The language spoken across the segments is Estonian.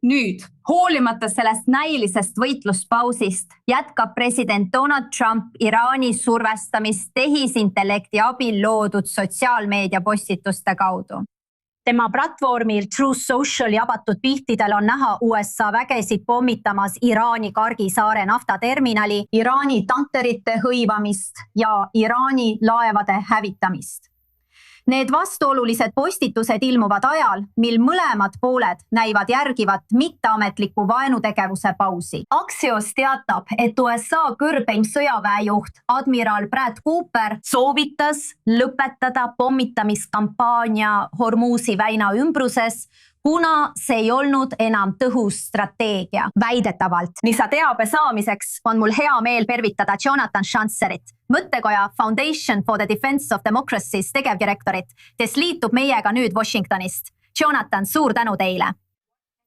Nüüd, hoolimata sellest näilisest võitluspausist, jätkab president Donald Trump Iraani survestamist tehisintellekti abil loodud sotsiaalmeedia postituste kaudu. Tema platvormil Truth Social jagatud piltidel on näha USA vägesid pommitamas Iraani Kargisaare naftaterminali, Iraani tankerite hõivamist ja Iraani laevade hävitamist. Need vastuolulised postitused ilmuvad ajal, mil mõlemad pooled näivad järgivat mitteametliku vaenutegevuse pausi. Axios teatab, et USA kõrgeim sõjaväejuht admiral Brad Cooper soovitas lõpetada pommitamiskampaania Hormuzi väina ümbruses, kuna see ei olnud enam tõhus strateegia. Väidetavalt. Lisateabe saamiseks on mul hea meel tervitada Jonathan Schanzerit, mõttekoja Foundation for the Defense of Democracy's tegevdirektorit, kes liitub meiega nüüd Washingtonist. Jonathan, suur tänu teile!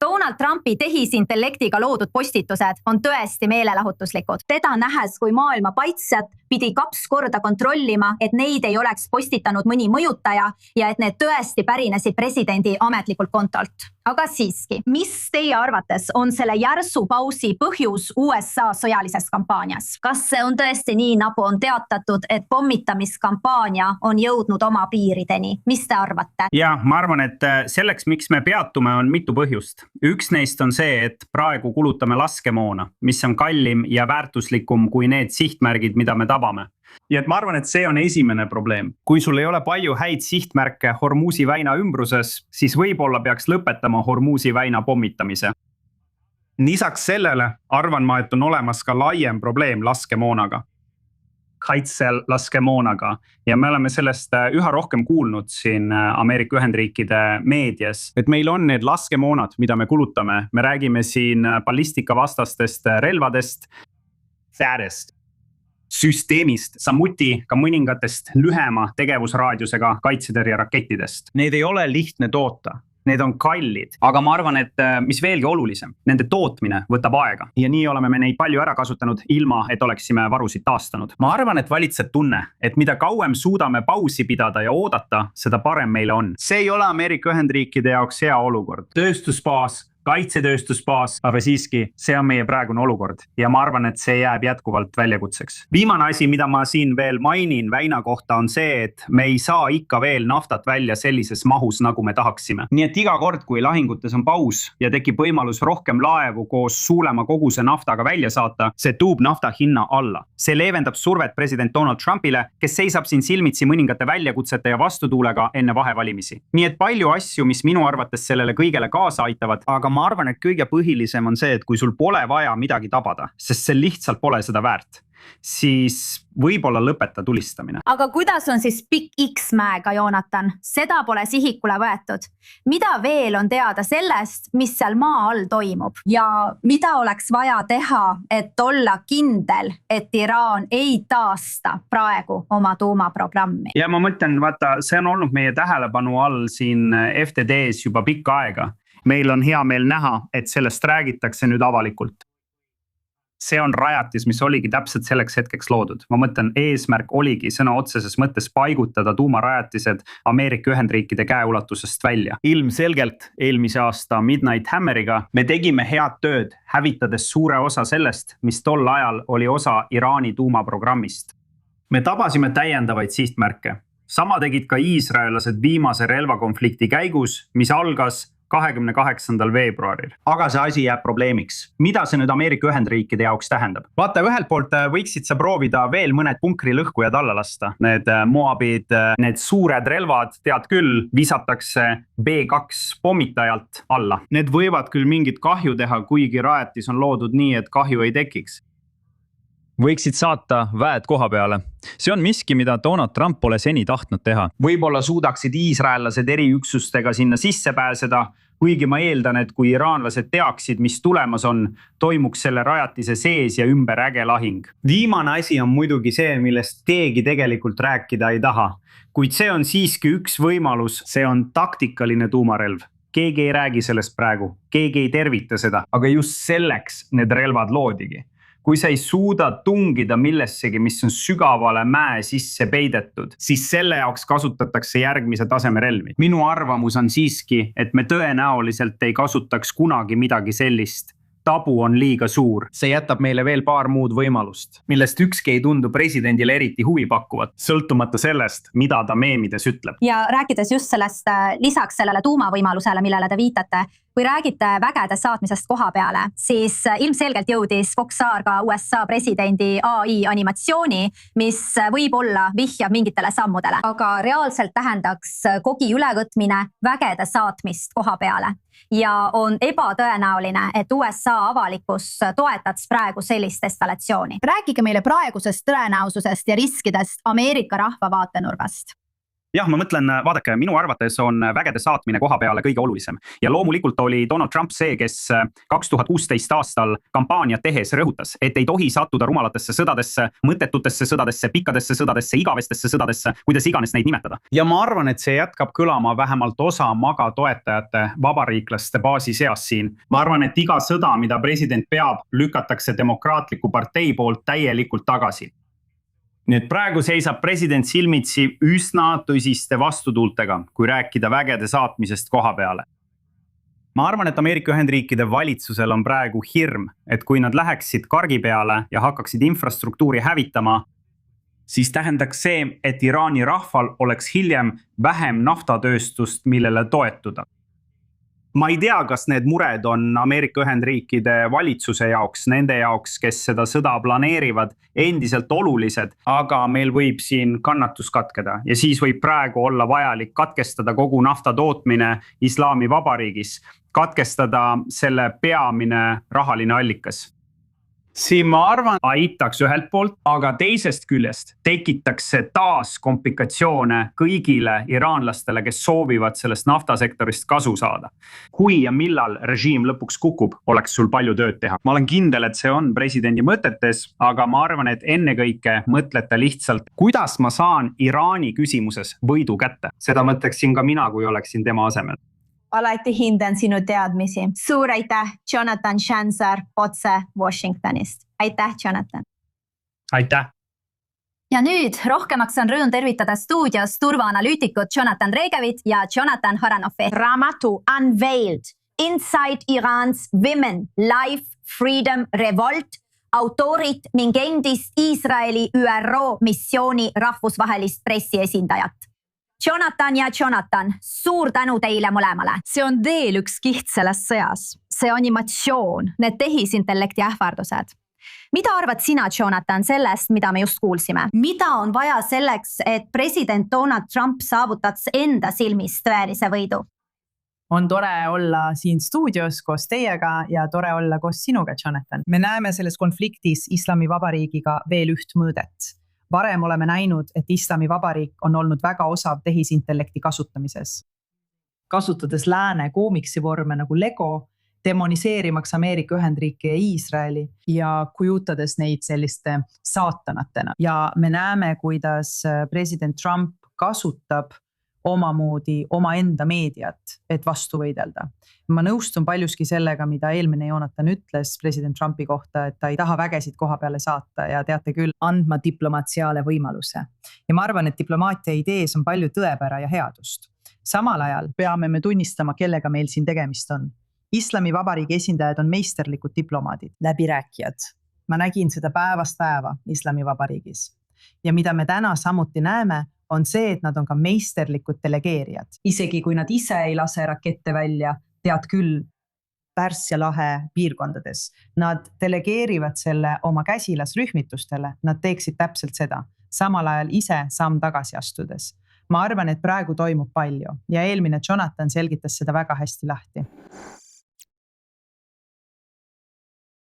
Donald Trumpi tehisintellektiga loodud postitused on tõesti meelelahutuslikud. Teda nähes kui maailma paitsjat pidi 2 korda kontrollima, et neid ei oleks postitanud mõni mõjutaja ja et need tõesti pärinesid presidendi ametlikult kontolt. Aga siiski, mis teie arvates on selle järsu pausi põhjus USA sõjalises kampaanias? Kas see on tõesti nii, nagu on teatatud, et pommitamiskampaania on jõudnud oma piirideni? Mis te arvate? Ja, ma arvan, et selleks, miks me peatume, on mitu põhjust. Üks neist on see, et praegu kulutame laskemoona, mis on kallim ja väärtuslikum kui need sihtmärgid, mida me tabame. Ja et ma arvan, et see on esimene probleem. Kui sul ei ole palju häid sihtmärke Hormuzi väina ümbruses, siis võib-olla peaks lõpetama Hormuzi väina pommitamise. Lisaks sellele arvan ma, et on olemas ka laiem probleem laskemoonaga. Kaitsel laskemoonaga. Ja me oleme sellest üha rohkem kuulnud siin Ameerika Ühendriikide meedias. Et meil on need laskemoonad, mida me kulutame. Me räägime siin ballistikavastastest relvadest, süsteemist, samuti ka mõningatest lühema tegevusraadiusega kaitsetõrje rakettidest. Need ei ole lihtne toota. Need on kallid, aga ma arvan, et mis veelgi olulisem, nende tootmine võtab aega. Ja nii oleme me neid palju ära kasutanud ilma, et oleksime varusid taastanud. Ma arvan, et valitseb tunne, et mida kauem suudame pausi pidada ja oodata, seda parem meile on. See ei ole Ameerika Ühendriikide jaoks hea olukord. Tööstusbaas, kaitsetööstusbaas, aga siiski see on meie praegune olukord ja ma arvan, et see jääb jätkuvalt väljakutseks. Viimane asi, mida ma siin veel mainin väina kohta on see, et me ei saa ikka veel naftat välja sellises mahus, nagu me tahaksime. Nii et iga kord, kui lahingutes on paus ja tekib võimalus rohkem laevu koos suurema koguse naftaga välja saata, see tuub nafta hinna alla. See leevendab survet president Donald Trumpile, kes seisab siin silmitsi mõningate väljakutsete ja vastutuulega enne vahevalimisi. Nii et palju asju, mis minu arvates sellele kõigele kaasa aitavad, aga ma arvan, et kõige põhilisem on see, et kui sul pole vaja midagi tabada, sest see lihtsalt pole seda väärt, siis võib-olla lõpeta tulistamine. Aga kuidas on siis Big X-mäega, Jonathan? Seda pole sihikule võetud. Mida veel on teada sellest, mis seal maa all toimub? Ja mida oleks vaja teha, et olla kindel, et Iraan ei taasta praegu oma tuumaprogrammi? Ja ma mõtlen, vaata, see on olnud meie tähelepanu all siin FTD-s juba pikka aega. Meil on hea meel näha, et sellest räägitakse nüüd avalikult. See on rajatis, mis oligi täpselt selleks hetkeks loodud. Ma mõtlen, eesmärk oligi sõna otseses mõttes paigutada tuumarajatised Ameerika Ühendriikide käeulatusest välja. Ilmselgelt eelmise aasta Midnight Hammeriga me tegime head tööd, hävitades suure osa sellest, mis tol ajal oli osa Iraani tuumaprogrammist. Me tabasime täiendavaid sihtmärke. Sama tegid ka iisraelased viimase relvakonflikti käigus, mis algas 28. veebruaril. Aga see asi jääb probleemiks. Mida see nüüd Ameerika Ühendriikide jaoks tähendab? Vaata, ühelt poolt võiksid sa proovida veel mõned punkri lõhkujad alla lasta. Need Moabid, need suured relvad, tead küll, visatakse B2 pommitajalt alla. Need võivad küll mingit kahju teha, kuigi rajatis on loodud nii, et kahju ei tekiks. Võiksid saata väed koha peale. See on miski, mida Donald Trump pole seni tahtnud teha. Võib-olla suudaksid iisraellased eriüksustega sinna sisse pääseda, kuigi ma eeldan, et kui iraanlased teaksid, mis tulemas on, toimuks selle rajatise sees ja ümber äge lahing. Viimane asi on muidugi see, millest keegi tegelikult rääkida ei taha. Kuid see on siiski üks võimalus, see on taktikaline tuumarelv. Keegi ei räägi sellest praegu, keegi ei tervita seda, aga just selleks need relvad loodigi. kui sa ei suuda tungida millessegi, mis on sügavale mäe sisse peidetud, siis selle jaoks kasutatakse järgmise taseme relvi. Minu arvamus on siiski, et me tõenäoliselt ei kasutaks kunagi midagi sellist. Tabu on liiga suur. See jätab meile veel paar muud võimalust, millest ükski ei tundu presidendile eriti huvi pakkuvat, sõltumata sellest, mida ta meemides ütleb. Ja rääkides just sellest lisaks sellele tuumavõimalusele, millele te viitate, kui räägite vägede saatmisest koha peale, siis ilmselgelt jõudis Fox Saar ka USA presidendi AI animatsiooni, mis võib olla vihjab mingitele sammudele, aga reaalselt tähendaks kogi ülevõtmine vägede saatmist koha peale. Ja on ebatõenäoline, et USA avalikkus toetaks praegu sellist eskalatsiooni. Rääkige meile praegusest tõenäosusest ja riskidest Ameerika rahva vaatenurgast. Jah, ma mõtlen, vaadake, minu arvates on vägede saatmine koha peale kõige olulisem. Ja loomulikult oli Donald Trump see, kes 2016 aastal kampaaniat tehes rõhutas, et ei tohi sattuda rumalatesse sõdadesse, mõttetutesse sõdadesse, pikkadesse sõdadesse, igavestesse sõdadesse, kuidas iganes neid nimetada. Ja ma arvan, et see jätkab kõlama vähemalt osa MAGA toetajate vabariiklaste baasi seas siin. Ma arvan, et iga sõda, mida president peab, lükatakse demokraatliku partei poolt täielikult tagasi. Nii et praegu seisab president silmitsi üsna tõsiste vastutuultega, kui rääkida vägede saatmisest koha peale. Ma arvan, et Ameerika Ühendriikide valitsusel on praegu hirm, et kui nad läheksid kargi peale ja hakkaksid infrastruktuuri hävitama, siis tähendaks see, et Iraani rahval oleks hiljem vähem naftatööstust, millele toetuda. Ma ei tea, kas need mured on Ameerika Ühendriikide valitsuse jaoks, nende jaoks, kes seda sõda planeerivad, endiselt olulised, aga meil võib siin kannatus katkeda ja siis võib praegu olla vajalik katkestada kogu nafta tootmine Islami Vabariigis, katkestada selle peamine rahaline allikas. Siin ma arvan, aitaks ühelt poolt, aga teisest küljest tekitaks see taas komplikatsioone kõigile iraanlastele, kes soovivad sellest naftasektorist kasu saada. Kui ja millal režiim lõpuks kukub, oleks sul palju tööd teha. Ma olen kindel, et see on presidendi mõtetes, aga ma arvan, et ennekõike mõtlete lihtsalt, kuidas ma saan Iraani küsimuses võidu kätte. Seda mõtleksin ka mina, kui oleksin tema asemel. Alati hindan sinu teadmisi. Suur aitäh, Jonathan Shanzar, otse Washingtonist. Aitäh, Jonathan. Aitäh. Ja nüüd rohkemaks on rõõm tervitada stuudios turvaanalüütikud Jonathan Regevit ja Jonathan Haranofi. Raamatu Unveiled, Inside Iran's Women, Life, Freedom, Revolt, autorid ning endist Iisraeli ÜRO missiooni rahvusvahelist pressiesindajat. Jonathan ja Jonathan, suur tänu teile mõlemale. See on veel üks kiht selles sõjas. See animatsioon, need tehisintellekti ähvardused. Mida arvad sina, Jonathan, sellest, mida me just kuulsime? Mida on vaja selleks, et president Donald Trump saavutaks enda silmis tõelise võidu? On tore olla siin stuudios koos teiega ja tore olla koos sinuga, Jonathan. Me näeme selles konfliktis Islami Vabariigiga veel üht mõõdet. Varem oleme näinud, et Islami Vabariik on olnud väga osav tehisintellekti kasutamises. Kasutades lääne koomiksi vorme nagu Lego, demoniseerimaks Ameerika Ühendriike ja Iisraeli ja kujutades neid selliste saatanatena. Ja me näeme, kuidas president Trump kasutab omamoodi oma enda meediat, et vastu võidelda. Ma nõustun paljuski sellega, mida eelmine Jonathan ütles president Trumpi kohta, et ta ei taha vägesid koha peale saata ja teate küll andma diplomaatiale võimaluse. Ja ma arvan, et diplomaatia idees on palju tõepära ja headust. Samal ajal peame me tunnistama, kellega meil siin tegemist on. Islami Vabariigi esindajad on meisterlikud diplomaadid, läbirääkijad. Ma nägin seda päevast päeva Islami Vabariigis. Ja mida me täna samuti näeme, on see, et nad on ka meisterlikud delegeerijad. Isegi kui nad ise ei lase rakette välja, tead küll, Pärsia lahe piirkondades. Nad delegeerivad selle oma käsilasrühmitustele, nad teeksid täpselt seda. Samal ajal ise samm tagasi astudes. Ma arvan, et praegu toimub palju ja eelmine Jonathan selgitas seda väga hästi lahti.